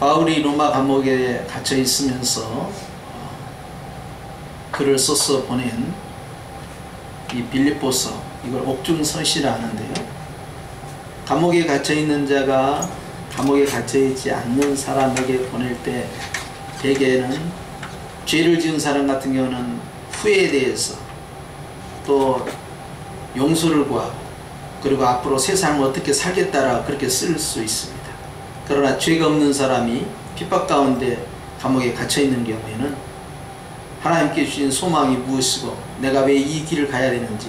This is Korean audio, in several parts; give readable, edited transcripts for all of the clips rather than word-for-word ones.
바울이 로마 감옥에 갇혀 있으면서 글을 써서 보낸 이 빌립보서, 이걸 옥중서시라 하는데요. 감옥에 갇혀 있는 자가 감옥에 갇혀 있지 않는 사람에게 보낼 때 대개는 죄를 지은 사람 같은 경우는 후회에 대해서 또 용서를 구하고 그리고 앞으로 세상을 어떻게 살겠다라 그렇게 쓸 수 있습니다. 그러나 죄가 없는 사람이 핍박 가운데 감옥에 갇혀 있는 경우에는 하나님께 주신 소망이 무엇이고 내가 왜 이 길을 가야 되는지,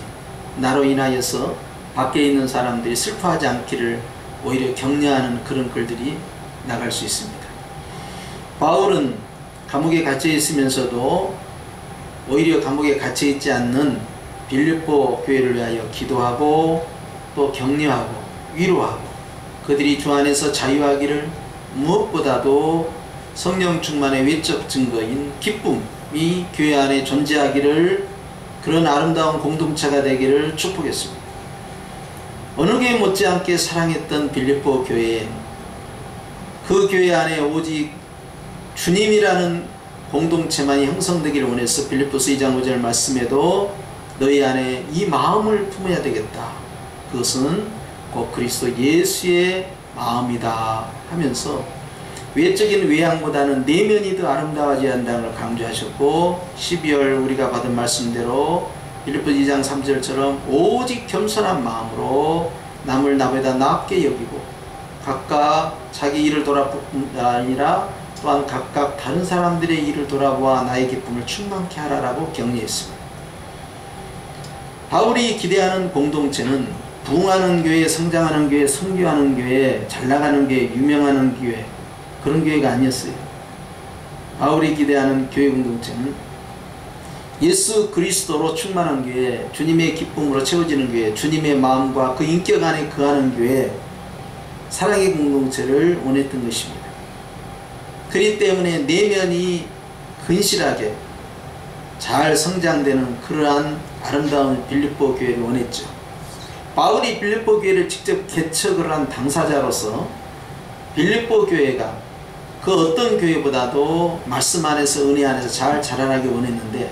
나로 인하여서 밖에 있는 사람들이 슬퍼하지 않기를 오히려 격려하는 그런 글들이 나갈 수 있습니다. 바울은 감옥에 갇혀 있으면서도 오히려 감옥에 갇혀 있지 않는 빌립보 교회를 위하여 기도하고 또 격려하고 위로하고 그들이 주 안에서 자유하기를, 무엇보다도 성령 충만의 외적 증거인 기쁨이 교회 안에 존재하기를, 그런 아름다운 공동체가 되기를 축복했습니다. 어느 교회 못지않게 사랑했던 빌립보 교회에, 그 교회 안에 오직 주님이라는 공동체만이 형성되기를 원해서 빌립보서 2장 5절 말씀에도 너희 안에 이 마음을 품어야 되겠다. 그것은 곧 그리스도 예수의 마음이다 하면서 외적인 외양보다는 내면이 더 아름다워져야 한다는 걸 강조하셨고, 12월 우리가 받은 말씀대로 빌립보서 2장 3절처럼 오직 겸손한 마음으로 남을 나보다 낫게 여기고 각각 자기 일을 돌아보다 아니라 또한 각각 다른 사람들의 일을 돌아보아 나의 기쁨을 충만케 하라라고 격려했습니다. 바울이 기대하는 공동체는 부흥하는 교회, 성장하는 교회, 선교하는 교회, 잘나가는 교회, 유명하는 교회, 그런 교회가 아니었어요. 바울이 기대하는 교회 공동체는 예수 그리스도로 충만한 교회, 주님의 기쁨으로 채워지는 교회, 주님의 마음과 그 인격 안에 거하는 교회, 사랑의 공동체를 원했던 것입니다. 그렇기 때문에 내면이 근실하게 잘 성장되는 그러한 아름다운 빌립보 교회를 원했죠. 바울이 빌립보 교회를 직접 개척을 한 당사자로서 빌립보 교회가 그 어떤 교회보다도 말씀 안에서, 은혜 안에서 잘 자라나기 원했는데,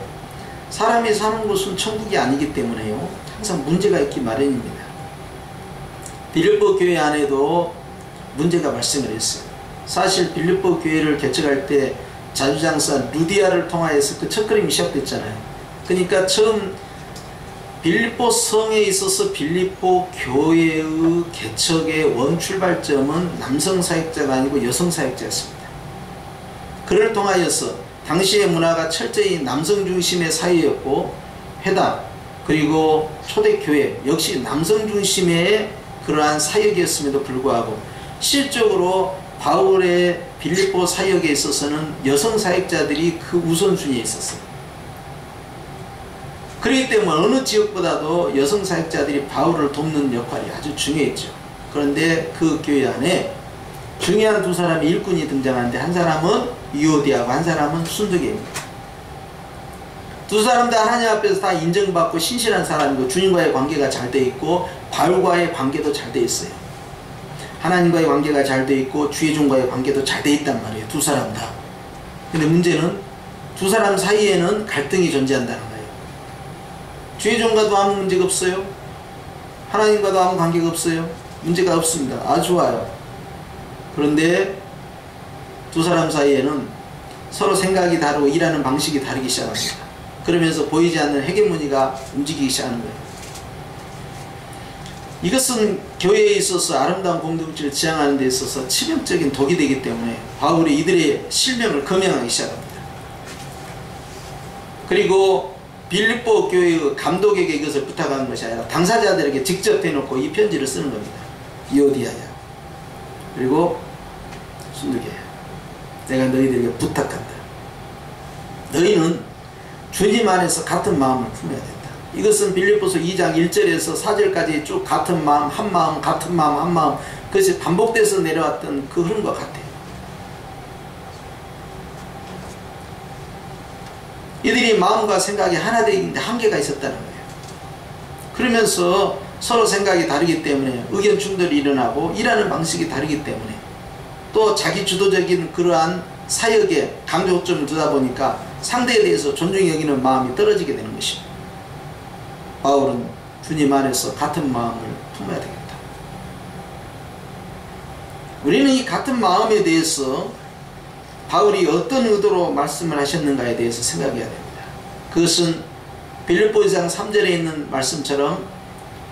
사람이 사는 곳은 천국이 아니기 때문에요, 항상 문제가 있기 마련입니다. 빌립보 교회 안에도 문제가 발생을 했어요. 사실 빌립보 교회를 개척할 때 자주장사 루디아를 통하여서 그 첫걸음이 시작됐잖아요. 그러니까 처음 빌립보 성에 있어서 빌립보 교회의 개척의 원출발점은 남성 사역자가 아니고 여성 사역자였습니다. 그를 통하여서 당시의 문화가 철저히 남성 중심의 사회였고, 회당 그리고 초대교회 역시 남성 중심의 그러한 사역이었음에도 불구하고 실적으로 바울의 빌립보 사역에 있어서는 여성 사역자들이 그 우선순위에 있었어요. 그렇기 때문에 어느 지역보다도 여성 사역자들이 바울을 돕는 역할이 아주 중요했죠. 그런데 그 교회 안에 중요한 두 사람의 일꾼이 등장하는데, 한 사람은 유오디아고 한 사람은 순두개입니다. 두 사람 다 하나님 앞에서 다 인정받고 신실한 사람이고 주님과의 관계가 잘 돼 있고 바울과의 관계도 잘 돼 있어요. 하나님과의 관계가 잘 돼 있고 주의 종과의 관계도 잘 돼 있단 말이에요. 두 사람 다. 근데 문제는 두 사람 사이에는 갈등이 존재한다는 거예요. 주의 종과도 아무 문제가 없어요. 하나님과도 아무 관계가 없어요. 문제가 없습니다. 아주 좋아요. 그런데 두 사람 사이에는 서로 생각이 다르고 일하는 방식이 다르기 시작합니다. 그러면서 보이지 않는 헤게모니가 움직이기 시작하는 거예요. 이것은 교회에 있어서 아름다운 공동체를 지향하는 데 있어서 치명적인 독이 되기 때문에 바울이 이들의 실명을 검명하기 시작합니다. 그리고 빌립보 교회의 감독에게 이것을 부탁한 것이 아니라 당사자들에게 직접 대놓고 이 편지를 쓰는 겁니다. 유오디아야 그리고 순두개야, 내가 너희들에게 부탁한다. 너희는 주님 안에서 같은 마음을 품어야 된다. 이것은 빌립보서 2장 1절에서 4절까지 쭉 같은 마음, 한 마음, 같은 마음, 한 마음, 그것이 반복돼서 내려왔던 그 흐름과 같아요. 이들이 마음과 생각이 하나 되는데 한계가 있었다는 거예요. 그러면서 서로 생각이 다르기 때문에 의견 충돌이 일어나고 일하는 방식이 다르기 때문에 또 자기 주도적인 그러한 사역에 강조점을 두다 보니까 상대에 대해서 존중히 여기는 마음이 떨어지게 되는 것입니다. 바울은 주님 안에서 같은 마음을 품어야 되겠다. 우리는 이 같은 마음에 대해서 바울이 어떤 의도로 말씀을 하셨는가에 대해서 생각해야 됩니다. 그것은 빌립보서 3절에 있는 말씀처럼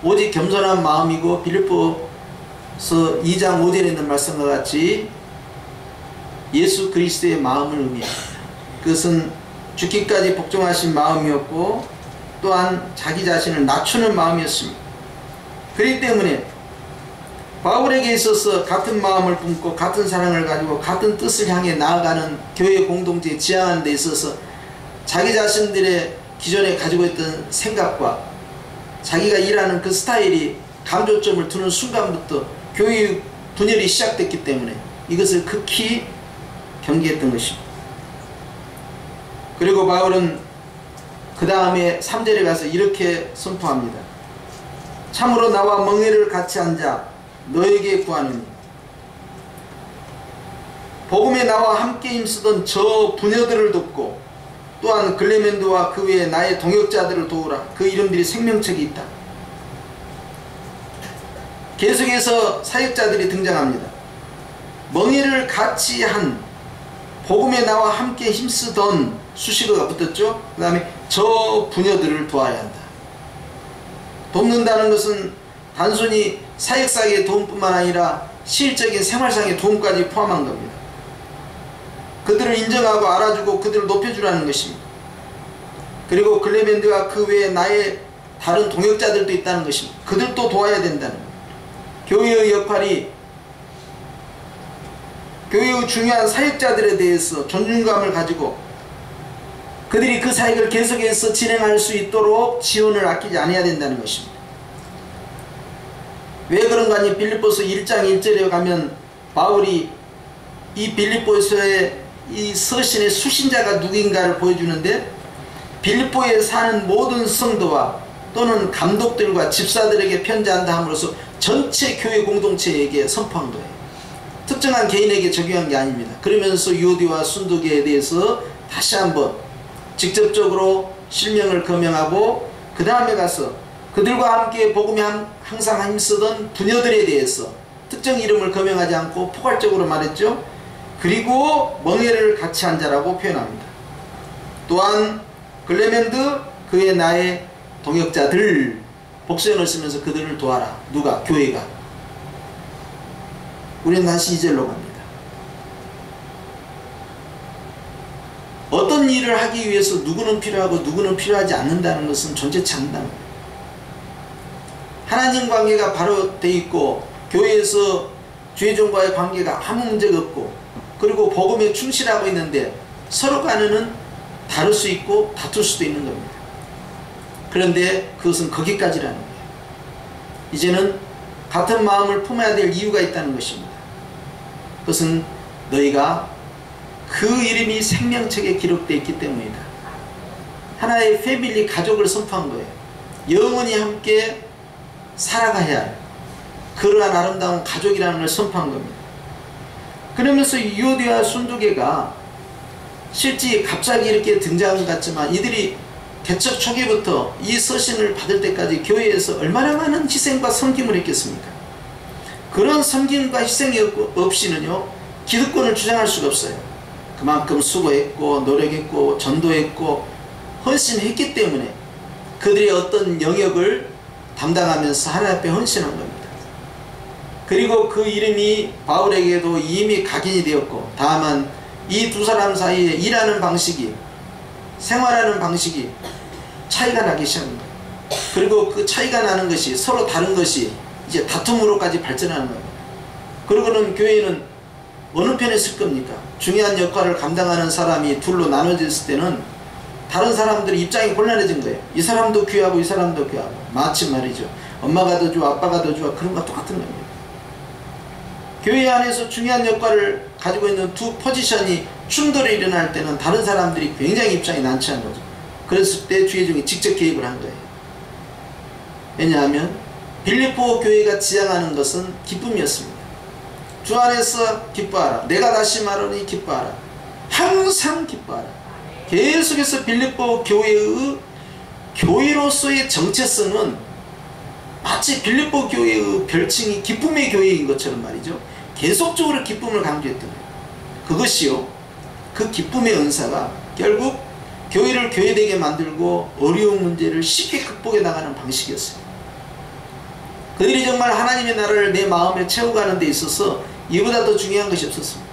오직 겸손한 마음이고, 빌립보서 2장 5절에 있는 말씀과 같이 예수 그리스도의 마음을 의미합니다. 그것은 죽기까지 복종하신 마음이었고, 또한 자기 자신을 낮추는 마음이었습니다. 그렇기 때문에 바울에게 있어서 같은 마음을 품고 같은 사랑을 가지고 같은 뜻을 향해 나아가는 교회 공동체에 지향하는 데 있어서 자기 자신들의 기존에 가지고 있던 생각과 자기가 일하는 그 스타일이 강조점을 두는 순간부터 교회의 분열이 시작됐기 때문에 이것을 극히 경계했던 것입니다. 그리고 바울은 그 다음에 3절에 가서 이렇게 선포합니다. 참으로 나와 멍에를 같이 앉아 너에게 구하노니 복음에 나와 함께 힘쓰던 저 부녀들을 돕고 또한 글레멘드와 그 외에 나의 동역자들을 도우라. 그 이름들이 생명책에 있다. 계속해서 사역자들이 등장합니다. 멍에를 같이 한, 복음에 나와 함께 힘쓰던 수식어가 붙었죠. 그 다음에 저 부녀들을 도와야 한다. 돕는다는 것은 단순히 사역상의 도움뿐만 아니라 실적인 생활상의 도움까지 포함한 겁니다. 그들을 인정하고 알아주고 그들을 높여주라는 것입니다. 그리고 글레멘드와 그 외에 나의 다른 동역자들도 있다는 것입니다. 그들도 도와야 된다는 겁니다. 교회의 역할이 교회의 중요한 사역자들에 대해서 존중감을 가지고 그들이 그 사역을 계속해서 진행할 수 있도록 지원을 아끼지 않아야 된다는 것입니다. 왜 그런가 하니 빌립보서 1장 1절에 가면 바울이 이 빌립보서의 이 서신의 수신자가 누구인가를 보여주는데, 빌립보에 사는 모든 성도와 또는 감독들과 집사들에게 편지한다 함으로써 전체 교회 공동체에게 선포한 거예요. 특정한 개인에게 적용한 게 아닙니다. 그러면서 유오디와 순도계에 대해서 다시 한번 직접적으로 실명을 거명하고, 그 다음에 가서 그들과 함께 복음에 항상 힘쓰던 부녀들에 대해서 특정 이름을 거명하지 않고 포괄적으로 말했죠. 그리고 멍에를 같이 한 자라고 표현합니다. 또한 글레멘드 그의 나의 동역자들 복수형을 쓰면서 그들을 도와라. 누가? 교회가. 우리는 다시 2절로 갑니다. 어떤 일을 하기 위해서 누구는 필요하고 누구는 필요하지 않는다는 것은 존재치 않는다. 하나님 관계가 바로 돼 있고 교회에서 주의종과의 관계가 아무 문제가 없고 그리고 복음에 충실하고 있는데 서로 간에는 다를 수 있고 다툴 수도 있는 겁니다. 그런데 그것은 거기까지라는 거예요. 이제는 같은 마음을 품어야 될 이유가 있다는 것입니다. 그것은 너희가 그 이름이 생명책에 기록되어 있기 때문이다. 하나의 패밀리 가족을 선포한 거예요. 영원히 함께 살아가야 할 그러한 아름다운 가족이라는 걸 선포한 겁니다. 그러면서 유오디와 순두계가 실제 갑자기 이렇게 등장한 것 같지만 이들이 개척 초기부터 이 서신을 받을 때까지 교회에서 얼마나 많은 희생과 섬김을 했겠습니까? 그런 섬김과 희생이 없이는요 기득권을 주장할 수가 없어요. 그만큼 수고했고 노력했고 전도했고 헌신했기 때문에 그들이 어떤 영역을 담당하면서 하나님 앞에 헌신한 겁니다. 그리고 그 이름이 바울에게도 이미 각인이 되었고 다만 이 두 사람 사이에 일하는 방식이 생활하는 방식이 차이가 나기 시작합니다. 그리고 그 차이가 나는 것이 서로 다른 것이 이제 다툼으로까지 발전하는 겁니다. 그러고는 교회는 어느 편에 쓸 겁니까? 중요한 역할을 감당하는 사람이 둘로 나눠졌을 때는 다른 사람들의 입장이 곤란해진 거예요. 이 사람도 귀하고 이 사람도 귀하고 마치 말이죠. 엄마가 더 좋아 아빠가 더 좋아 그런 거 똑같은 겁니다. 교회 안에서 중요한 역할을 가지고 있는 두 포지션이 충돌이 일어날 때는 다른 사람들이 굉장히 입장이 난처한 거죠. 그랬을 때 주의종이 직접 개입을 한 거예요. 왜냐하면 빌립보 교회가 지향하는 것은 기쁨이었습니다. 주 안에서 기뻐하라. 내가 다시 말하니 기뻐하라. 항상 기뻐하라. 계속해서 빌립보 교회의 교회로서의 정체성은 마치 빌립보 교회의 별칭이 기쁨의 교회인 것처럼 말이죠. 계속적으로 기쁨을 강조했던 거예요. 그것이요, 그 기쁨의 은사가 결국 교회를 교회되게 만들고 어려운 문제를 쉽게 극복해 나가는 방식이었어요. 그들이 정말 하나님의 나라를 내 마음에 채워가는 데 있어서 이보다 더 중요한 것이 없었습니다.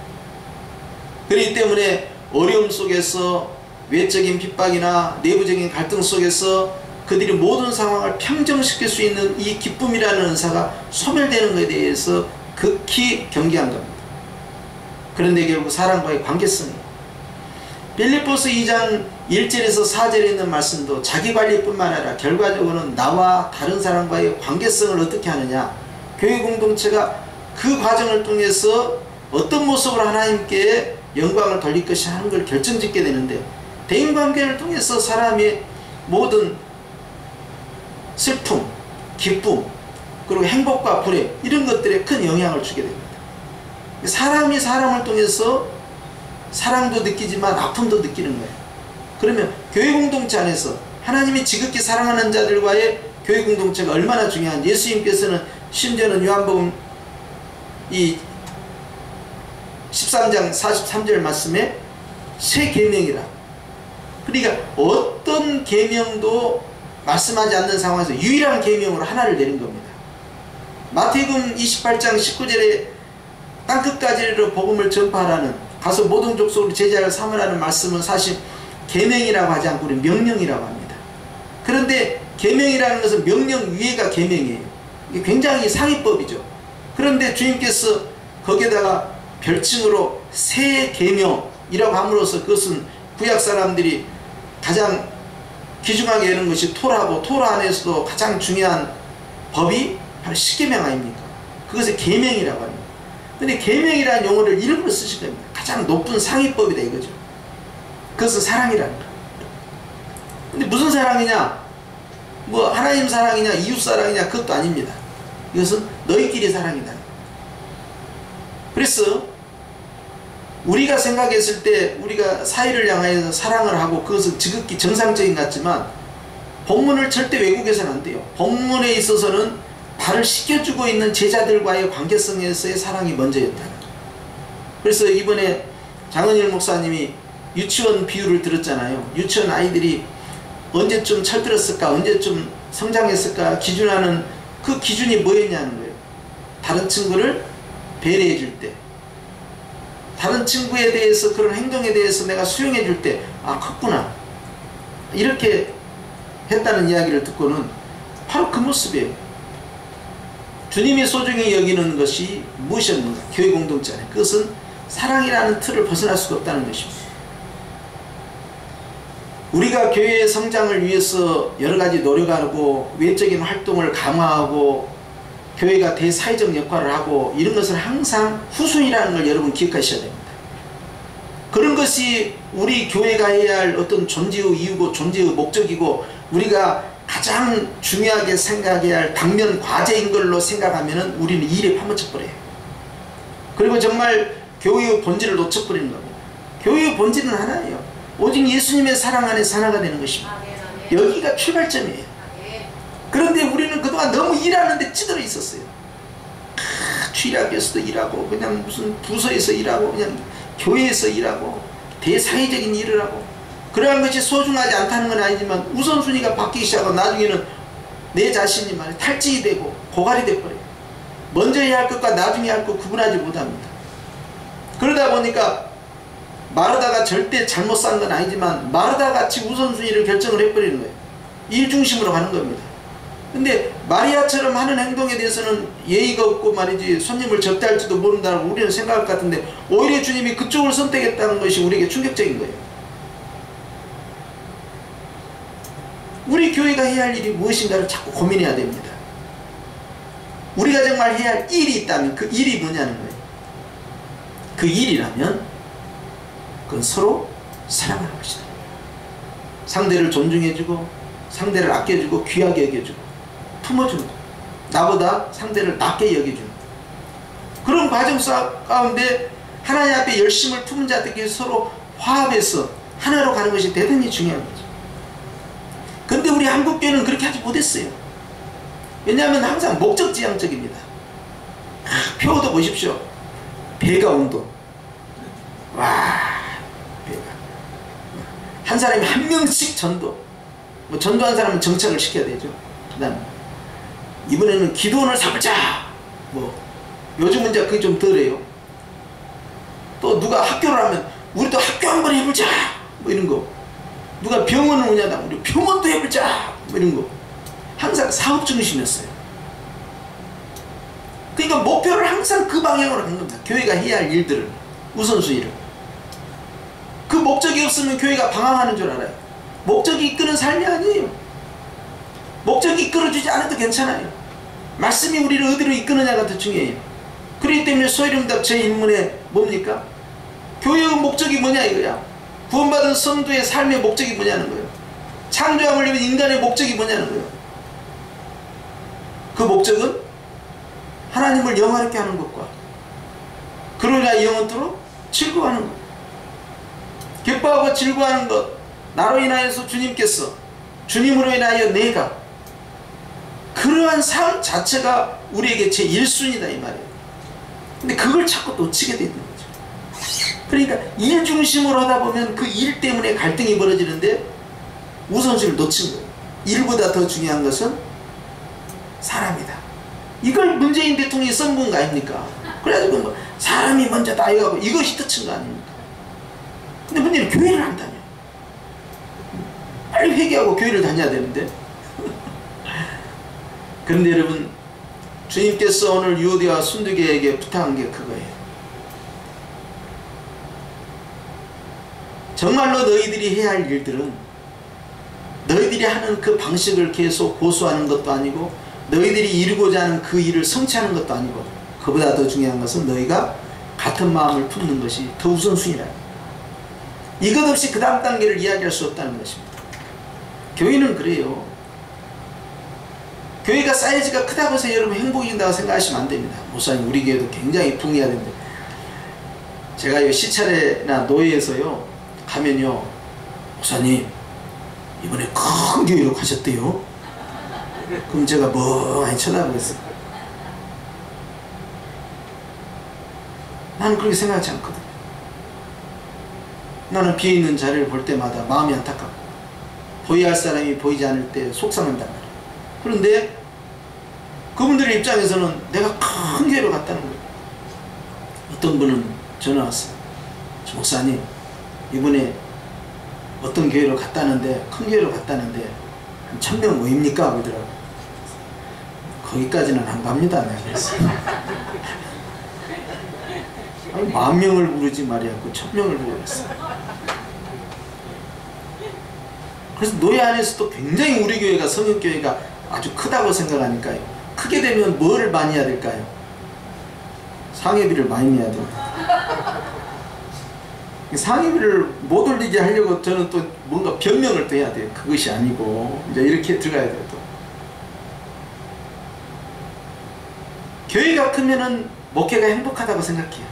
그렇기 때문에 어려움 속에서 외적인 핍박이나 내부적인 갈등 속에서 그들이 모든 상황을 평정시킬 수 있는 이 기쁨이라는 은사가 소멸되는 것에 대해서 극히 경계한 겁니다. 그런데 결국 사람과의 관계성이, 빌립보서 2장 1절에서 4절에 있는 말씀도 자기관리뿐만 아니라 결과적으로는 나와 다른 사람과의 관계성을 어떻게 하느냐, 교회 공동체가 그 과정을 통해서 어떤 모습으로 하나님께 영광을 돌릴 것이 하는 걸 결정짓게 되는데, 대인관계를 통해서 사람의 모든 슬픔, 기쁨, 그리고 행복과 불행, 이런 것들에 큰 영향을 주게 됩니다. 사람이 사람을 통해서 사랑도 느끼지만 아픔도 느끼는 거예요. 그러면 교회 공동체 안에서 하나님이 지극히 사랑하는 자들과의 교회 공동체가 얼마나 중요한지, 예수님께서는 심지어는 요한복음 이 13장 43절 말씀에 새 계명이라, 그러니까 어떤 계명도 말씀하지 않는 상황에서 유일한 계명으로 하나를 내린 겁니다. 마태복음 28장 19절에 땅끝까지로 복음을 전파하라는, 가서 모든 족속으로 제자를 삼으라는 말씀은 사실 계명이라고 하지 않고 우리 명령이라고 합니다. 그런데 계명이라는 것은 명령 위에가 계명이에요. 이게 굉장히 상위법이죠. 그런데 주님께서 거기에다가 별칭으로 새 계명이라고 함으로써 그것은 구약 사람들이 가장 귀중하게 여는 것이 토라고, 토라 안에서도 가장 중요한 법이 바로 십계명 아닙니까? 그것을 계명이라고 합니다. 근데 계명이라는 용어를 일부러 쓰신 겁니다. 가장 높은 상위법이다 이거죠. 그것은 사랑이라는 거예요. 근데 무슨 사랑이냐? 뭐 하나님 사랑이냐, 이웃 사랑이냐, 그것도 아닙니다. 이것은 너희끼리 사랑이다. 그래서 우리가 생각했을 때 우리가 사회를 향하여서 사랑을 하고 그것은 지극히 정상적인 것 같지만 본문을 절대 왜곡해서는 안 돼요. 본문에 있어서는 발을 씻겨주고 있는 제자들과의 관계성에서의 사랑이 먼저였다. 그래서 이번에 장은일 목사님이 유치원 비유를 들었잖아요. 유치원 아이들이 언제쯤 철들었을까, 언제쯤 성장했을까 기준하는 그 기준이 뭐였냐는 거예요. 다른 친구를 배려해 줄 때, 다른 친구에 대해서, 그런 행동에 대해서 내가 수용해 줄 때, 아 컸구나, 이렇게 했다는 이야기를 듣고는 바로 그 모습이에요. 주님이 소중히 여기는 것이 무엇이었는가? 교회 공동체 안에 그것은 사랑이라는 틀을 벗어날 수가 없다는 것입니다. 우리가 교회의 성장을 위해서 여러가지 노력하고 외적인 활동을 강화하고 교회가 대사회적 역할을 하고 이런 것은 항상 후순이라는 걸 여러분 기억하셔야 됩니다. 그런 것이 우리 교회가 해야 할 어떤 존재의 이유고 존재의 목적이고 우리가 가장 중요하게 생각해야 할 당면 과제인 걸로 생각하면 우리는 이 일에 파묻혀버려요. 그리고 정말 교회의 본질을 놓쳐버리는 겁니다. 교회의 본질은 하나예요. 오직 예수님의 사랑 안에서 하나가 되는 것입니다. 여기가 출발점이에요. 그런데 우리는 그동안 너무 일하는데 찌들어 있었어요. 취락에서도 일하고, 그냥 무슨 부서에서 일하고, 그냥 교회에서 일하고, 대사회적인 일을 하고, 그러한 것이 소중하지 않다는 건 아니지만 우선순위가 바뀌기 시작하고 나중에는 내 자신이 말이야 탈진이 되고 고갈이 돼버려요. 먼저 해야 할 것과 나중에 할 것 구분하지 못합니다. 그러다 보니까 마르다가 절대 잘못 산 건 아니지만 마르다 같이 우선순위를 결정을 해버리는 거예요. 일 중심으로 가는 겁니다. 근데 마리아처럼 하는 행동에 대해서는 예의가 없고 말이지 손님을 접대할지도 모른다고 우리는 생각할 것 같은데 오히려 주님이 그쪽을 선택했다는 것이 우리에게 충격적인 거예요. 우리 교회가 해야 할 일이 무엇인가를 자꾸 고민해야 됩니다. 우리가 정말 해야 할 일이 있다면 그 일이 뭐냐는 거예요. 그 일이라면 그건 서로 사랑하는 것이다. 상대를 존중해주고 상대를 아껴주고 귀하게 여겨주고 품어주는 것, 나보다 상대를 낮게 여겨주는 것, 그런 과정 가운데 하나님 앞에 열심을 품은 자들끼리 서로 화합해서 하나로 가는 것이 대단히 중요한 거죠. 근데 우리 한국교회는 그렇게 하지 못했어요. 왜냐하면 항상 목적지향적입니다. 표도 보십시오. 배가 운동. 와, 배가. 한 사람이 한 명씩 전도. 뭐 전도한 사람은 정착을 시켜야 되죠. 그 다음 이번에는 기도원을 삼자. 뭐 요즘은 이제 그게 좀 덜해요. 또 누가 학교를 하면 우리도 학교 한번 해보자. 뭐 이런 거. 누가 병원을 운영하다 우리 병원도 해보자. 뭐 이런 거. 항상 사업 중심이었어요. 그러니까 목표를 항상 그 방향으로 간 겁니다. 교회가 해야 할 일들을, 우선순위를. 그 목적이 없으면 교회가 방황하는 줄 알아요. 목적이 이끄는 삶이 아니에요. 목적이 이끌어주지 않아도 괜찮아요. 말씀이 우리를 어디로 이끄느냐가 더 중요해요. 그렇기 때문에 소이름답 제 인문에 뭡니까? 교회의 목적이 뭐냐 이거야. 구원받은 성도의 삶의 목적이 뭐냐는 거예요. 창조함을 위한 인간의 목적이 뭐냐는 거예요. 그 목적은 하나님을 영화롭게 하는 것과 그로 인하여 영원토록 즐거워하는 것, 기뻐하고 즐거워하는 것, 나로 인하여서 주님께서, 주님으로 인하여 내가, 그러한 삶 자체가 우리에게 제1순위다 이 말이에요. 근데 그걸 자꾸 놓치게 되는 거죠. 그러니까 일 중심으로 하다 보면 그 일 때문에 갈등이 벌어지는데 우선순위를 놓친 거예요. 일보다 더 중요한 것은 사람이다. 이걸 문재인 대통령이 선거한 거 아닙니까? 그래가지고 뭐 사람이 먼저다 이거 히트친 거 아닙니까? 근데 문제는 교회를 한다며. 빨리 회개하고 교회를 다녀야 되는데. 그런데 여러분, 주님께서 오늘 유오디아와 순두계에게 부탁한 게 그거예요. 정말로 너희들이 해야 할 일들은 너희들이 하는 그 방식을 계속 고수하는 것도 아니고 너희들이 이루고자 하는 그 일을 성취하는 것도 아니고 그보다 더 중요한 것은 너희가 같은 마음을 품는 것이 더 우선순위라. 이것 없이 그 다음 단계를 이야기할 수 없다는 것입니다. 교회는 그래요. 교회가 사이즈가 크다고 해서 여러분 행복해진다고 생각하시면 안 됩니다. 목사님 우리 교회도 굉장히 붕해야 되는데 제가 시찰회나 노예에서요 가면요 목사님 이번에 큰 교회로 가셨대요. 그럼 제가 멍하니 쳐다보겠어요. 나는 그렇게 생각하지 않거든. 나는 비어있는 자리를 볼 때마다 마음이 안타깝고 보여야 할 사람이 보이지 않을 때 속상한단 말이에요. 그런데 그분들의 입장에서는 내가 큰 교회로 갔다는 거예요. 어떤 분은 전화 왔어요. 목사님 이번에 어떤 교회로 갔다는데 큰 교회로 갔다는데 한 1000명 모입니까? 그러더라고요. 거기까지는 안 갑니다. 내가 그랬어요. 아니 10,000명을 부르지 말이야. 그 1000명을 부르겠어요. 그래서 노예 안에서도 굉장히 우리 교회가 성역교회가 아주 크다고 생각하니까요. 크게 되면 뭐를 많이 해야 될까요? 상해비를 많이 내야 됩니다. 상해비를 못 올리게 하려고 저는 또 뭔가 변명을 또 해야 돼요. 그것이 아니고 이제 이렇게 들어가야 돼요. 또. 교회가 크면은 목회가 행복하다고 생각해요.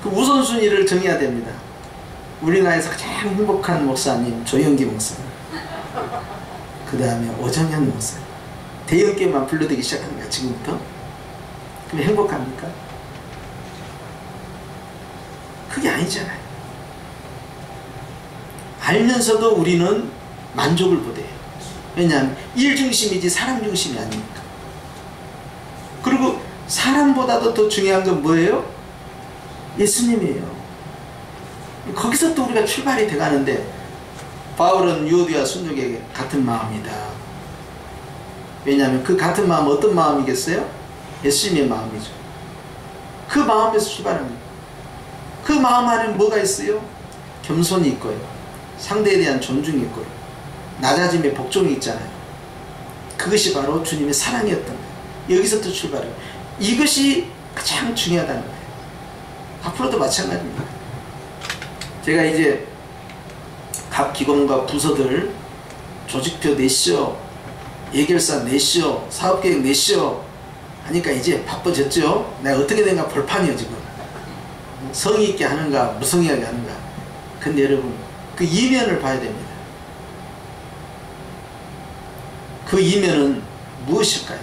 그 우선순위를 정해야 됩니다. 우리나라에서 가장 행복한 목사님 조영기 목사님, 그 다음에 오정현 목사님. 대형교회만 불러대기 시작합니다. 지금부터. 그럼 행복합니까? 그게 아니잖아요. 알면서도 우리는 만족을 못해요. 왜냐하면 일 중심이지 사람 중심이 아니니까. 그리고 사람보다도 더 중요한 건 뭐예요? 예수님이에요. 거기서 또 우리가 출발이 돼가는데 바울은 유오디아 순종에게 같은 마음이다. 왜냐하면 그 같은 마음은 어떤 마음이겠어요? 예수님의 마음이죠. 그 마음에서 출발합니다. 그 마음 안에 뭐가 있어요? 겸손이 있고요. 상대에 대한 존중이 있고요. 낮아짐의 복종이 있잖아요. 그것이 바로 주님의 사랑이었던 거예요. 여기서부터 출발해요. 이것이 가장 중요하다는 거예요. 앞으로도 마찬가지입니다. 제가 이제 각 기관과 부서들 조직표 내시오, 예결사 내시오, 사업계획 내시오 하니까 이제 바빠졌죠. 내가 어떻게 된가 볼판이요 지금. 성의 있게 하는가 무성의하게 하는가. 근데 여러분 그 이면을 봐야 됩니다. 그 이면은 무엇일까요?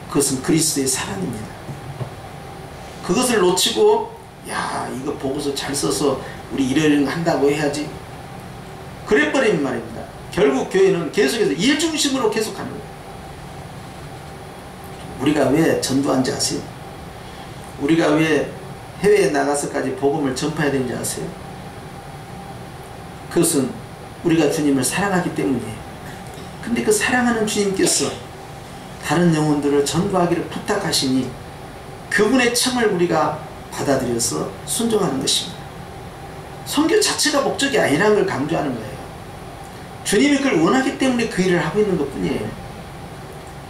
그것은 그리스도의 사랑입니다. 그것을 놓치고 야 이거 보고서 잘 써서 우리 이러이러 한다고 해야지 그래버리면 말입니다. 결국 교회는 계속해서 일 중심으로 계속하는 거예요. 우리가 왜 전도한지 아세요? 우리가 왜 해외에 나가서까지 복음을 전파해야 되는지 아세요? 그것은 우리가 주님을 사랑하기 때문이에요. 근데 그 사랑하는 주님께서 다른 영혼들을 전도하기를 부탁하시니 그분의 청을 우리가 받아들여서 순종하는 것입니다. 선교 자체가 목적이 아니라는 걸 강조하는 거예요. 주님이 그걸 원하기 때문에 그 일을 하고 있는 것 뿐이에요.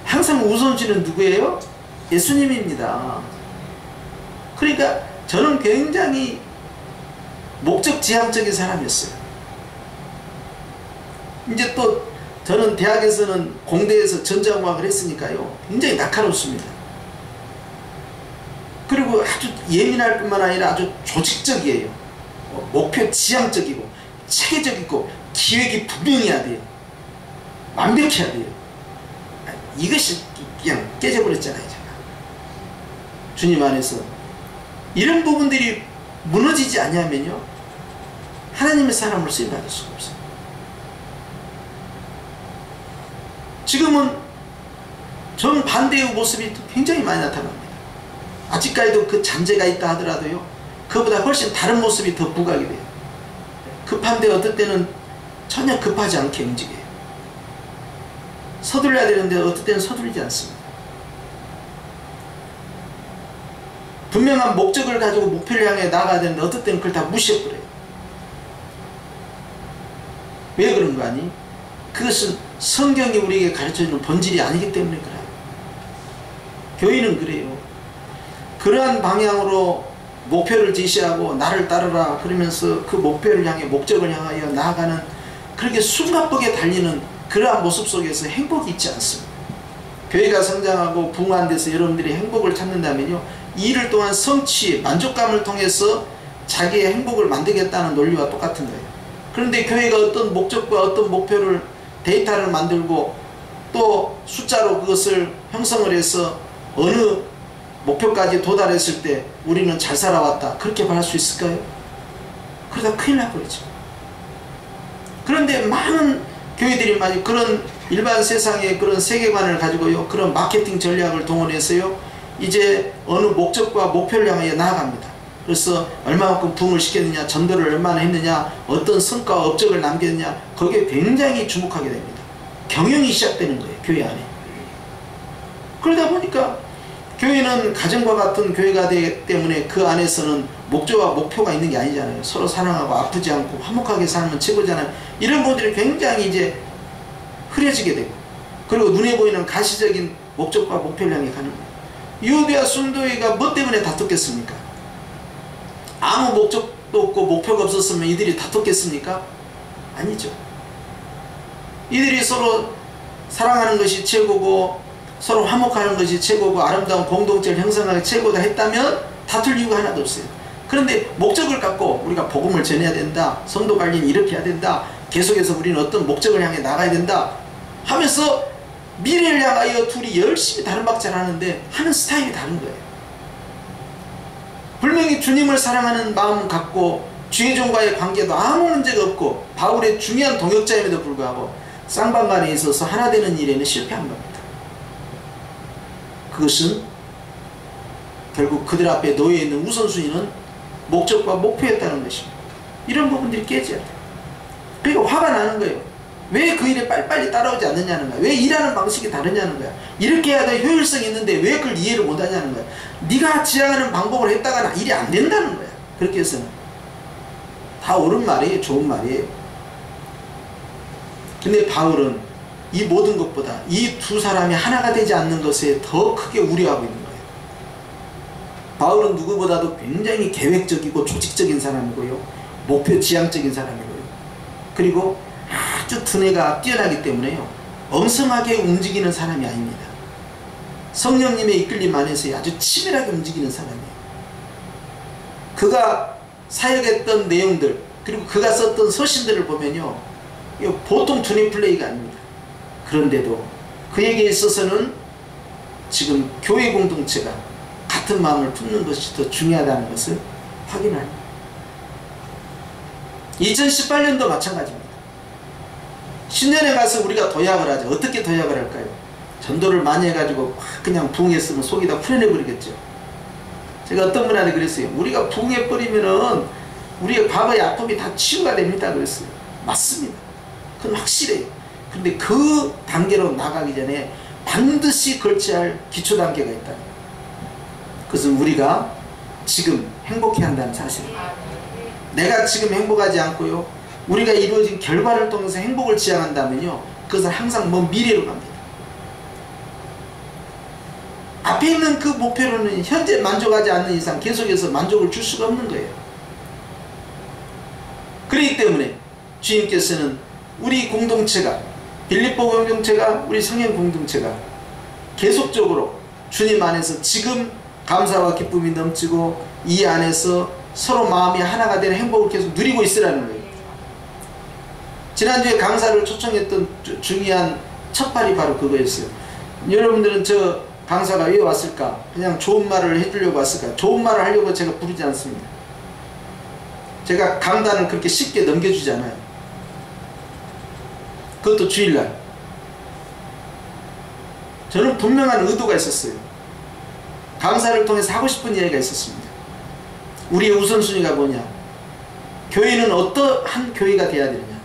항상 우선순위는 누구예요? 예수님입니다. 그러니까 저는 굉장히 목적 지향적인 사람이었어요. 이제 또 저는 대학에서는 공대에서 전자공학을 했으니까요. 굉장히 날카롭습니다. 그리고 아주 예민할 뿐만 아니라 아주 조직적이에요. 목표 지향적이고 체계적이고 기획이 분명해야 돼요. 완벽해야 돼요. 이것이 그냥 깨져버렸잖아요. 제가. 주님 안에서 이런 부분들이 무너지지 않냐면요 하나님의 사람으로 쓰임받을 수가 없어요. 지금은 정반대의 모습이 굉장히 많이 나타납니다. 아직까지도 그 잔재가 있다 하더라도요 그보다 훨씬 다른 모습이 더 부각이 돼요. 급한데 어떨 때는 전혀 급하지 않게 움직여요. 서둘러야 되는데 어떨 때는 서둘리지 않습니다. 분명한 목적을 가지고 목표를 향해 나아가야 되는데 어떨 때는 그걸 다 무시해버려요. 왜 그런 거 아니? 그것은 성경이 우리에게 가르쳐주는 본질이 아니기 때문에 그래요. 교회는 그래요. 그러한 방향으로 목표를 제시하고 나를 따르라 그러면서 그 목표를 향해 목적을 향하여 나아가는 그렇게 숨가쁘게 달리는 그러한 모습 속에서 행복이 있지 않습니다. 교회가 성장하고 부흥한 데서 여러분들이 행복을 찾는다면요 이 일을 통한 성취, 만족감을 통해서 자기의 행복을 만들겠다는 논리와 똑같은 거예요. 그런데 교회가 어떤 목적과 어떤 목표를 데이터를 만들고 또 숫자로 그것을 형성을 해서 어느 목표까지 도달했을 때 우리는 잘 살아왔다 그렇게 말할 수 있을까요? 그러다 큰일 나버리죠. 그런데 많은 교회들이 많이 그런 일반 세상의 그런 세계관을 가지고요 그런 마케팅 전략을 동원해서요 이제 어느 목적과 목표를 향하여 나아갑니다. 그래서 얼마만큼 부흥을 시켰느냐, 전도를 얼마나 했느냐, 어떤 성과와 업적을 남겼느냐 거기에 굉장히 주목하게 됩니다. 경영이 시작되는 거예요 교회 안에. 그러다 보니까 교회는 가정과 같은 교회가 되기 때문에 그 안에서는 목적과 목표가 있는 게 아니잖아요. 서로 사랑하고 아프지 않고 화목하게 살면 최고잖아요. 이런 분들이 굉장히 이제 흐려지게 되고 그리고 눈에 보이는 가시적인 목적과 목표를 향해 가는 거예요. 유대와 순도회가 뭐 때문에 다퉜겠습니까? 아무 목적도 없고 목표가 없었으면 이들이 다퉜겠습니까? 아니죠. 이들이 서로 사랑하는 것이 최고고 서로 화목하는 것이 최고고 아름다운 공동체를 형성하기 최고다 했다면 다툴 이유가 하나도 없어요. 그런데 목적을 갖고 우리가 복음을 전해야 된다, 성도 관리는 이렇게 해야 된다, 계속해서 우리는 어떤 목적을 향해 나가야 된다 하면서 미래를 향하여 둘이 열심히 다른 박자를 하는데 하는 스타일이 다른 거예요. 분명히 주님을 사랑하는 마음 갖고 주의종과의 관계도 아무 문제가 없고 바울의 중요한 동역자임에도 불구하고 쌍방간에 있어서 하나 되는 일에는 실패한 겁니다. 그것은 결국 그들 앞에 놓여있는 우선순위는 목적과 목표였다는 것입니다. 이런 부분들이 깨져야 돼요. 그러니까 화가 나는 거예요. 왜 그 일에 빨리빨리 따라오지 않느냐는 거야. 왜 일하는 방식이 다르냐는 거야. 이렇게 해야 돼 효율성이 있는데 왜 그걸 이해를 못하냐는 거야. 네가 지향하는 방법을 했다가는 일이 안 된다는 거야. 그렇게 해서는 다 옳은 말이에요. 좋은 말이에요. 근데 바울은 이 모든 것보다 이 두 사람이 하나가 되지 않는 것에 더 크게 우려하고 있는 거예요. 바울은 누구보다도 굉장히 계획적이고 조직적인 사람이고요. 목표 지향적인 사람이고요. 그리고 아주 두뇌가 뛰어나기 때문에요. 엉성하게 움직이는 사람이 아닙니다. 성령님의 이끌림 안에서 아주 치밀하게 움직이는 사람이에요. 그가 사역했던 내용들, 그리고 그가 썼던 서신들을 보면요, 이거 보통 투니 플레이가 아닙니다. 그런데도 그에게 있어서는 지금 교회 공동체가 같은 마음을 품는 것이 더 중요하다는 것을 확인합니다. 2018년도 마찬가지입니다. 신년에 가서 우리가 도약을 하죠. 어떻게 도약을 할까요? 전도를 많이 해가지고 그냥 부흥했으면 속이 다 풀어내버리겠죠. 제가 어떤 분한테 그랬어요. 우리가 부흥해버리면은 우리의 과거의 아픔이 다 치유가 됩니다 그랬어요. 맞습니다. 그건 확실해요. 근데 그 단계로 나가기 전에 반드시 걸쳐야 할 기초 단계가 있다. 그것은 우리가 지금 행복해야 한다는 사실입니다. 내가 지금 행복하지 않고요, 우리가 이루어진 결과를 통해서 행복을 지향한다면요, 그것은 항상 먼 미래로 갑니다. 앞에 있는 그 목표로는 현재 만족하지 않는 이상 계속해서 만족을 줄 수가 없는 거예요. 그렇기 때문에 주님께서는 우리 공동체가, 빌립보 공동체가, 우리 성령 공동체가 계속적으로 주님 안에서 지금 감사와 기쁨이 넘치고 이 안에서 서로 마음이 하나가 되는 행복을 계속 누리고 있으라는 거예요. 지난주에 강사를 초청했던 중요한 첫발이 바로 그거였어요. 여러분들은 저 강사가 왜 왔을까? 그냥 좋은 말을 해주려고 왔을까? 좋은 말을 하려고 제가 부르지 않습니다. 제가 강단을 그렇게 쉽게 넘겨주지 않아요. 그것도 주일날. 저는 분명한 의도가 있었어요. 강사를 통해서 하고 싶은 이야기가 있었습니다. 우리의 우선순위가 뭐냐? 교회는 어떠한 교회가 되어야 되느냐?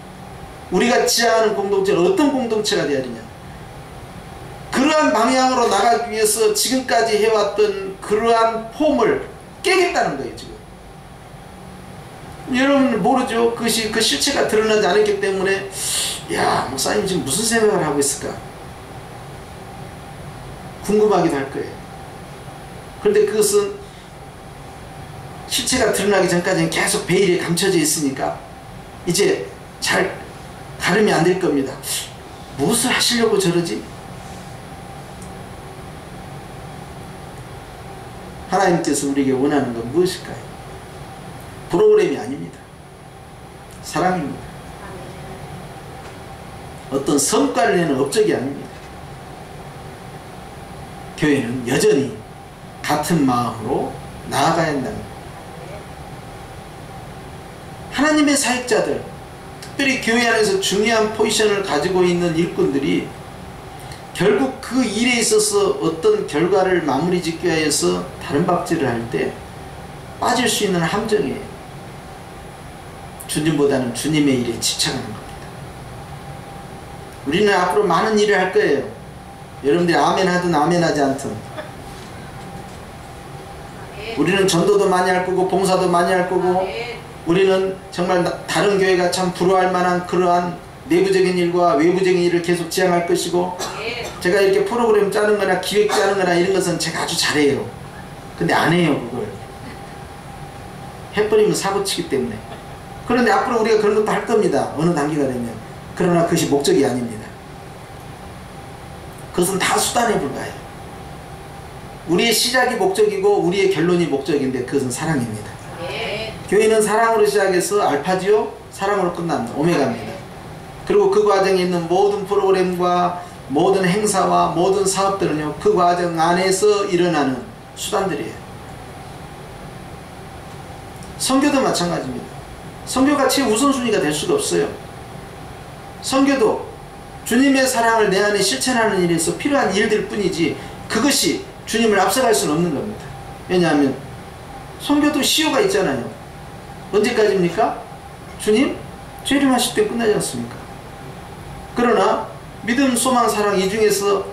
우리가 지향하는 공동체는 어떤 공동체가 되어야 되느냐? 그러한 방향으로 나가기 위해서 지금까지 해왔던 그러한 폼을 깨겠다는 거예요, 지금. 여러분 모르죠? 그 실체가 드러나지 않았기 때문에, 야, 목사님 지금 무슨 생각을 하고 있을까? 궁금하기도 할 거예요. 그런데 그것은 실체가 드러나기 전까지는 계속 베일에 감춰져 있으니까 이제 잘 가름이 안 될 겁니다. 무엇을 하시려고 저러지? 하나님께서 우리에게 원하는 건 무엇일까요? 프로그램이 아닙니다. 사랑입니다. 어떤 성과를 내는 업적이 아닙니다. 교회는 여전히 같은 마음으로 나아가야 한다는 거예요. 하나님의 사역자들, 특별히 교회 안에서 중요한 포지션을 가지고 있는 일꾼들이 결국 그 일에 있어서 어떤 결과를 마무리 짓기 위해서 다른 박질을 할 때 빠질 수 있는 함정이에요. 주님보다는 주님의 일에 집착하는 겁니다. 우리는 앞으로 많은 일을 할 거예요. 여러분들이 아멘 하든 아멘 하지 않든. 우리는 전도도 많이 할 거고 봉사도 많이 할 거고, 우리는 정말 다른 교회가 참 부러워할 만한 그러한 내부적인 일과 외부적인 일을 계속 지향할 것이고, 제가 이렇게 프로그램 짜는 거나 기획 짜는 거나 이런 것은 제가 아주 잘해요. 근데 안 해요. 그걸 해버리면 사고치기 때문에. 그런데 앞으로 우리가 그런 것도 할 겁니다. 어느 단계가 되면. 그러나 그것이 목적이 아닙니다. 그것은 다 수단에 불과해요. 우리의 시작이 목적이고 우리의 결론이 목적인데 그것은 사랑입니다. 교회는 사랑으로 시작해서 알파지요, 사랑으로 끝납니다. 오메가입니다. 그리고 그 과정에 있는 모든 프로그램과 모든 행사와 모든 사업들은요, 그 과정 안에서 일어나는 수단들이에요. 선교도 마찬가지입니다. 선교가 최우선순위가 될 수가 없어요. 선교도 주님의 사랑을 내 안에 실천하는 일에서 필요한 일들 뿐이지, 그것이 주님을 앞서갈 수는 없는 겁니다. 왜냐하면 선교도 시효가 있잖아요. 언제까지입니까? 주님 재림하실 때 끝나지 않습니까? 그러나 믿음, 소망, 사랑 이 중에서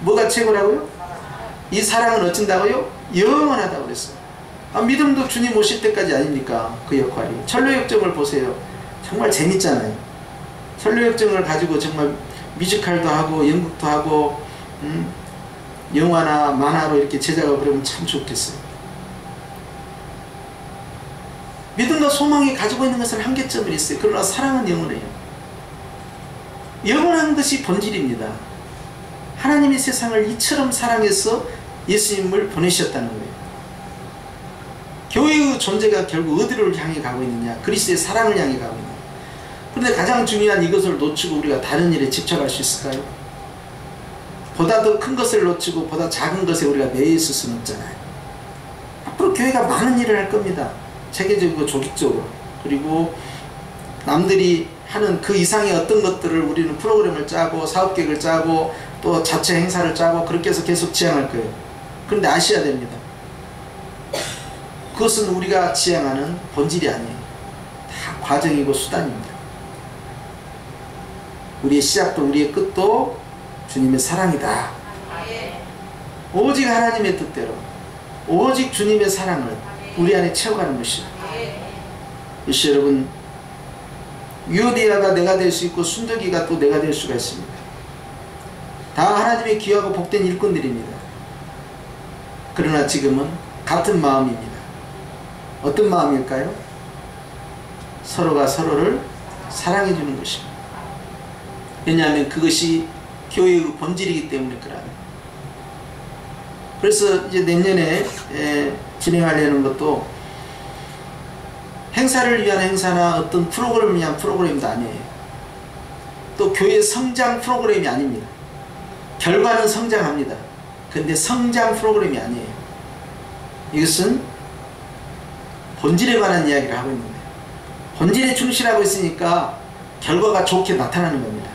뭐가 최고라고요? 이 사랑은 어쩐다고요? 영원하다고 그랬어요. 믿음도 주님 오실 때까지 아닙니까? 그 역할이. 철로역정을 보세요. 정말 재밌잖아요. 철로역정을 가지고 정말 뮤지컬도 하고 연극도 하고 영화나 만화로 이렇게 제작을 하면 참 좋겠어요. 믿음과 소망이 가지고 있는 것은 한계점이 있어요. 그러나 사랑은 영원해요. 영원한 것이 본질입니다. 하나님이 세상을 이처럼 사랑해서 예수님을 보내셨다는 거예요. 교회의 존재가 결국 어디를 향해 가고 있느냐? 그리스도의 사랑을 향해 가고 있느냐? 그런데 가장 중요한 이것을 놓치고 우리가 다른 일에 집착할 수 있을까요? 보다 더 큰 것을 놓치고 보다 작은 것에 우리가 매여 있을 수는 없잖아요. 앞으로 교회가 많은 일을 할 겁니다. 체계적이고 조직적으로. 그리고 남들이 하는 그 이상의 어떤 것들을 우리는 프로그램을 짜고 사업계획을 짜고 또 자체 행사를 짜고 그렇게 해서 계속 지향할 거예요. 그런데 아셔야 됩니다. 그것은 우리가 지향하는 본질이 아니에요. 다 과정이고 수단입니다. 우리의 시작도 우리의 끝도 주님의 사랑이다. 오직 하나님의 뜻대로 오직 주님의 사랑을 우리 안에 채워가는 것이죠. 역시 여러분, 유오디아가 내가 될 수 있고 순덕이가 또 내가 될 수가 있습니다. 다 하나님의 귀하고 복된 일꾼들입니다. 그러나 지금은 같은 마음입니다. 어떤 마음일까요? 서로가 서로를 사랑해 주는 것입니다. 왜냐하면 그것이 교회의 본질이기 때문에 그럽니다. 그래서 이제 내년에 진행하려는 것도 행사를 위한 행사나 어떤 프로그램을 위한 프로그램도 아니에요. 또 교회 성장 프로그램이 아닙니다. 결과는 성장합니다. 근데 성장 프로그램이 아니에요. 이것은 본질에 관한 이야기를 하고 있는 거예요. 본질에 충실하고 있으니까 결과가 좋게 나타나는 겁니다.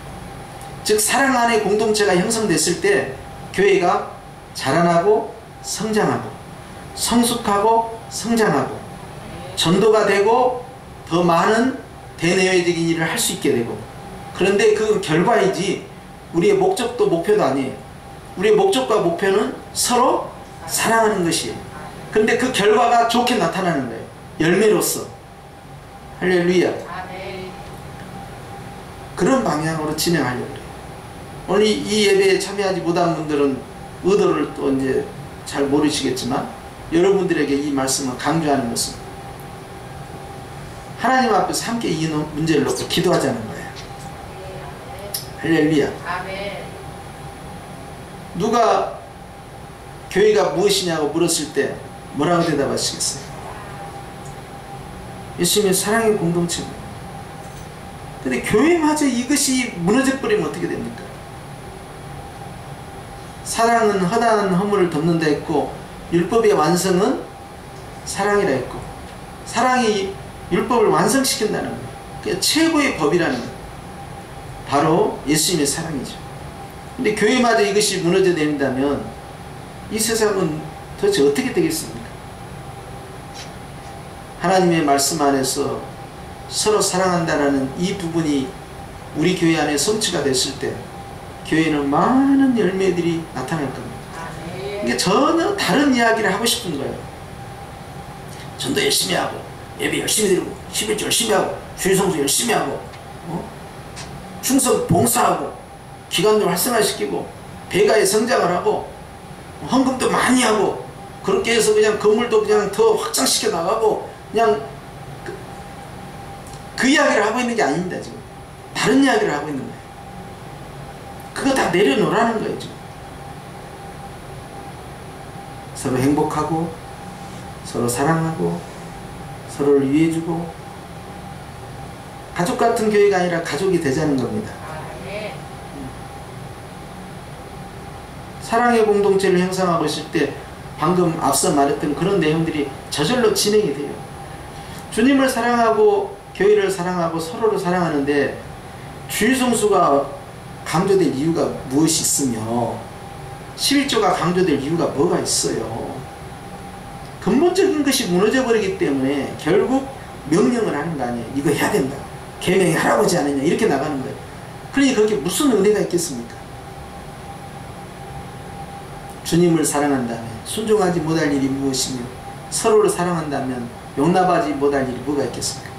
즉 사랑 안에 공동체가 형성됐을 때 교회가 자라나고 성장하고 성숙하고 성장하고 전도가 되고 더 많은 대내외적인 일을 할 수 있게 되고, 그런데 그 결과이지 우리의 목적도 목표도 아니에요. 우리의 목적과 목표는 서로 사랑하는 것이에요. 그런데 그 결과가 좋게 나타나는 거예요. 열매로서. 할렐루야. 그런 방향으로 진행하려고 그래요. 오늘 이 예배에 참여하지 못한 분들은 의도를 또 이제 잘 모르시겠지만 여러분들에게 이 말씀을 강조하는 것은 하나님 앞에서 함께 이 문제를 놓고 기도하자는 거예요. 할렐루야. 누가 교회가 무엇이냐고 물었을 때 뭐라고 대답하시겠어요? 예수님의 사랑의 공동체입니다. 근데 교회마저 이것이 무너져 버리면 어떻게 됩니까? 사랑은 허다한 허물을 덮는다 했고 율법의 완성은 사랑이라 했고, 사랑이 율법을 완성시킨다는 거예요. 그게 최고의 법이라는 거예요. 바로 예수님의 사랑이죠. 근데 교회마저 이것이 무너져 내린다면 이 세상은 도대체 어떻게 되겠습니까? 하나님의 말씀 안에서 서로 사랑한다는 이 부분이 우리 교회 안에 성취가 됐을 때 교회는 많은 열매들이 나타날 겁니다. 이게 전혀 다른 이야기를 하고 싶은 거예요. 전도 열심히 하고 예배 열심히 드리고 11조 열심히 하고 주일성수 열심히 하고 충성 봉사하고 기관도 활성화시키고 배가의 성장을 하고 헌금도 많이 하고 그렇게 해서 그냥 건물도 그냥 더 확장시켜 나가고 그냥 그 이야기를 하고 있는 게 아닙니다. 지금 다른 이야기를 하고 있는 거예요. 그거 다 내려놓으라는 거예요. 지금 서로 행복하고 서로 사랑하고 서로를 위해주고 가족 같은 교회가 아니라 가족이 되자는 겁니다. 사랑의 공동체를 형성하고 있을 때 방금 앞서 말했던 그런 내용들이 저절로 진행이 돼요. 주님을 사랑하고 교회를 사랑하고 서로를 사랑하는데 주일성수가 강조될 이유가 무엇이 있으며 11조가 강조될 이유가 뭐가 있어요? 근본적인 것이 무너져 버리기 때문에 결국 명령을 하는 거 아니에요. 이거 해야 된다. 계명이 할아버지 아니냐 이렇게 나가는 거예요. 그러니 거기에 무슨 은혜가 있겠습니까? 주님을 사랑한다면 순종하지 못할 일이 무엇이며 서로를 사랑한다면 용납하지 못할 일이 뭐가 있겠습니까?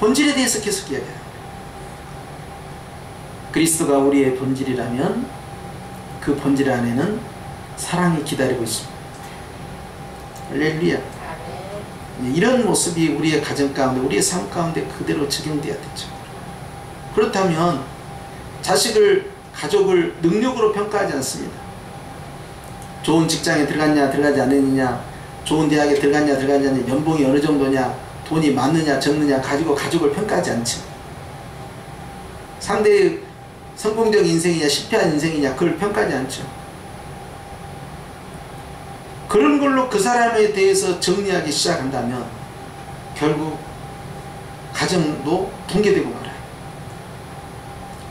본질에 대해서 계속 이야기해요. 그리스도가 우리의 본질이라면 그 본질 안에는 사랑이 기다리고 있습니다. 할렐루야. 이런 모습이 우리의 가정 가운데 우리의 삶 가운데 그대로 적용돼야 되죠. 그렇다면 자식을 가족을 능력으로 평가하지 않습니다. 좋은 직장에 들어갔냐 들어가지 않느냐, 좋은 대학에 들어갔냐 들어가지 않느냐, 연봉이 어느 정도냐, 돈이 많느냐 적느냐 가지고 가족을 평가하지 않죠. 상대의 성공적 인생이냐 실패한 인생이냐 그걸 평가하지 않죠. 그런 걸로 그 사람에 대해서 정리하기 시작한다면 결국 가정도 붕괴되고 말아요.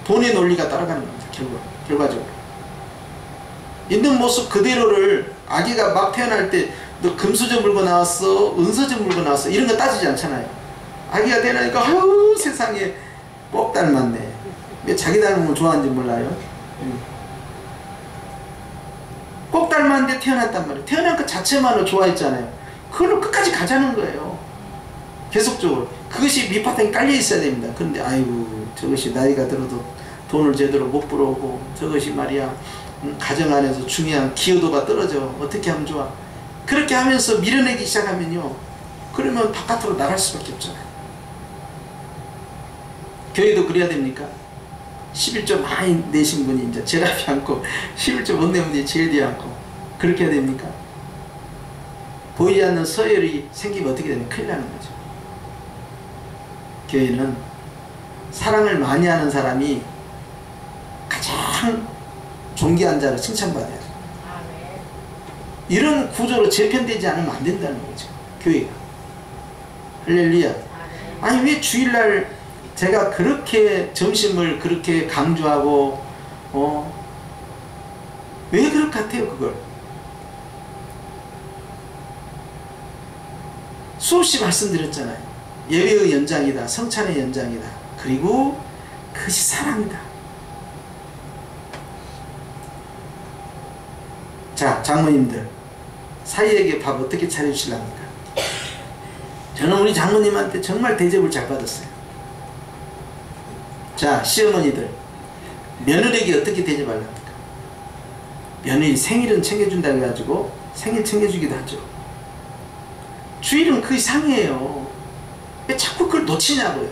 돈의 논리가 따라가는 겁니다. 결과적으로. 있는 모습 그대로를, 아기가 막 태어날 때 너 금수저 물고 나왔어 은수저 물고 나왔어 이런 거 따지지 않잖아요. 아기가 태어나니까 아유 세상에 꼭 닮았네. 왜 자기 닮으면 좋아하는지 몰라요. 꼭 닮았는데 태어났단 말이에요. 태어난 것 자체만으로 좋아했잖아요. 그걸로 끝까지 가자는 거예요. 계속적으로. 그것이 밑바탕에 깔려 있어야 됩니다. 그런데 아이고 저것이 나이가 들어도 돈을 제대로 못 벌어오고, 저것이 말이야 가정 안에서 중요한 기여도가 떨어져. 어떻게 하면 좋아. 그렇게 하면서 밀어내기 시작하면요, 그러면 바깥으로 나갈 수밖에 없잖아요. 교회도 그래야 됩니까? 11조 많이 내신 분이 이제 제일 앞에 앉고 11조 못 내면 분이 제일 뒤에 앉고 그렇게 해야 됩니까? 보이지 않는 서열이 생기면 어떻게 되면 큰일 나는 거죠. 교회는 사랑을 많이 하는 사람이 가장 존귀한 자로 칭찬받아야 돼요. 이런 구조로 재편되지 않으면 안 된다는 거죠. 교회가. 할렐루야. 아니 왜 주일날 제가 그렇게 점심을 그렇게 강조하고 왜 그럴 것 같아요. 그걸 수없이 말씀드렸잖아요. 예배의 연장이다. 성찬의 연장이다. 그리고 그것이 사랑이다. 자, 장모님들 사위에게 밥 어떻게 차려주실랍니까? 저는 우리 장모님한테 정말 대접을 잘 받았어요. 자, 시어머니들 며느리에게 어떻게 대접하랍니까? 며느리 생일은 챙겨준다고 해가지고 생일 챙겨주기도 하죠. 주일은 그 이상이에요. 왜 자꾸 그걸 놓치냐고요.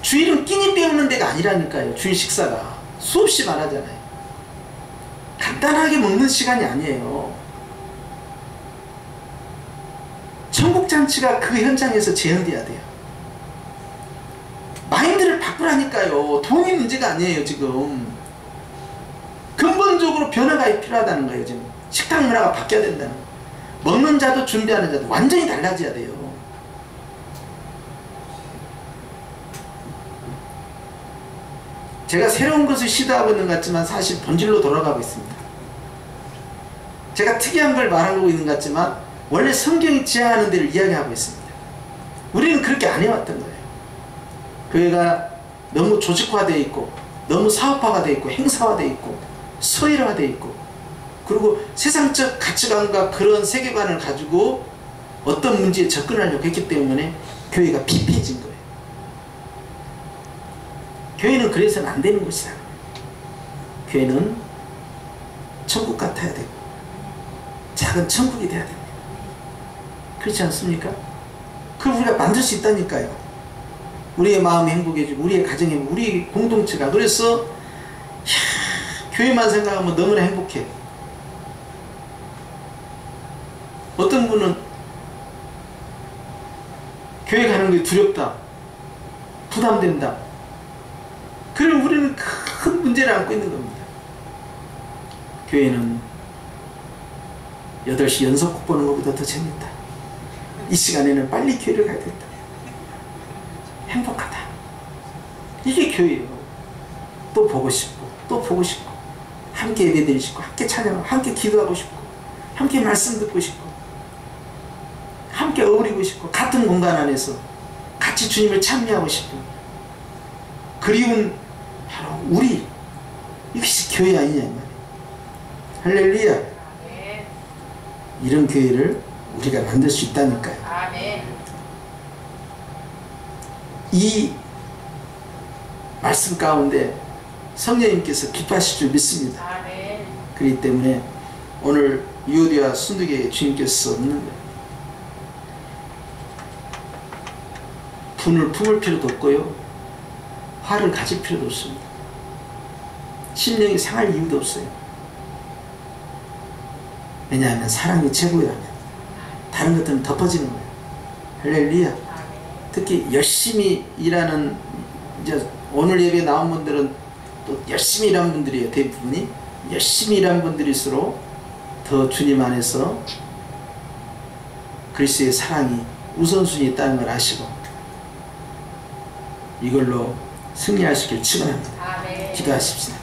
주일은 끼니 때우는 데가 아니라니까요. 주일 식사가 수없이 말하잖아요. 간단하게 먹는 시간이 아니에요. 천국잔치가 그 현장에서 재현돼야 돼요. 마인드를 바꾸라니까요. 돈이 문제가 아니에요. 지금 근본적으로 변화가 필요하다는 거예요. 지금 식탁 문화가 바뀌어야 된다는 거예요. 먹는 자도 준비하는 자도 완전히 달라져야 돼요. 제가 새로운 것을 시도하고 있는 것 같지만 사실 본질로 돌아가고 있습니다. 제가 특이한 걸 말하고 있는 것 같지만 원래 성경이 지향하는 데를 이야기하고 있습니다. 우리는 그렇게 안 해왔던 거예요. 교회가 너무 조직화되어 있고 너무 사업화가 되어 있고 행사화되어 있고 서열화되어 있고, 그리고 세상적 가치관과 그런 세계관을 가지고 어떤 문제에 접근하려고 했기 때문에 교회가 피폐해진 거예요. 교회는 그래서는 안 되는 것이다. 교회는 천국 같아야 되고 작은 천국이 돼야 됩니다. 그렇지 않습니까? 그걸 우리가 만들 수 있다니까요. 우리의 마음이 행복해지고 우리의 가정이 행복, 우리 공동체가. 그래서 교회만 생각하면 너무나 행복해. 어떤 분은 교회 가는 게 두렵다, 부담된다. 그럼 우리는 큰 문제를 안고 있는 겁니다. 교회는 8시 연속곡 보는 것보다 더 재밌다. 이 시간에는 빨리 교회를 가야 된다. 행복하다. 이게 교회예요. 또 보고 싶고 또 보고 싶고 함께 예배드리고 싶고 함께 찬양하고 함께 기도하고 싶고 함께 말씀 듣고 싶고 함께 어울리고 싶고 같은 공간 안에서 같이 주님을 찬미하고 싶고 그리운 바로 우리, 이것이 교회 아니냐 이 말이에요. 할렐루야. 아멘. 이런 교회를 우리가 만들 수 있다니까요. 아멘. 이 말씀 가운데 성령님께서 기뻐하실 줄 믿습니다. 아멘. 그렇기 때문에 오늘 유오디와 순두개에 주님께서 분을 품을 필요도 없고요, 화를 가질 필요도 없습니다. 심령이 상할 이유도 없어요. 왜냐하면 사랑이 최고라면 다른 것들은 덮어지는 거예요. 할렐루야. 특히 열심히 일하는, 이제 오늘 예배에 나온 분들은 또 열심히 일하는 분들이에요. 대부분이 열심히 일하는 분들일수록 더 주님 안에서 그리스도의 사랑이 우선순위에 있다는 걸 아시고 이걸로 승리하시길 축원합니다. 기도하십시다.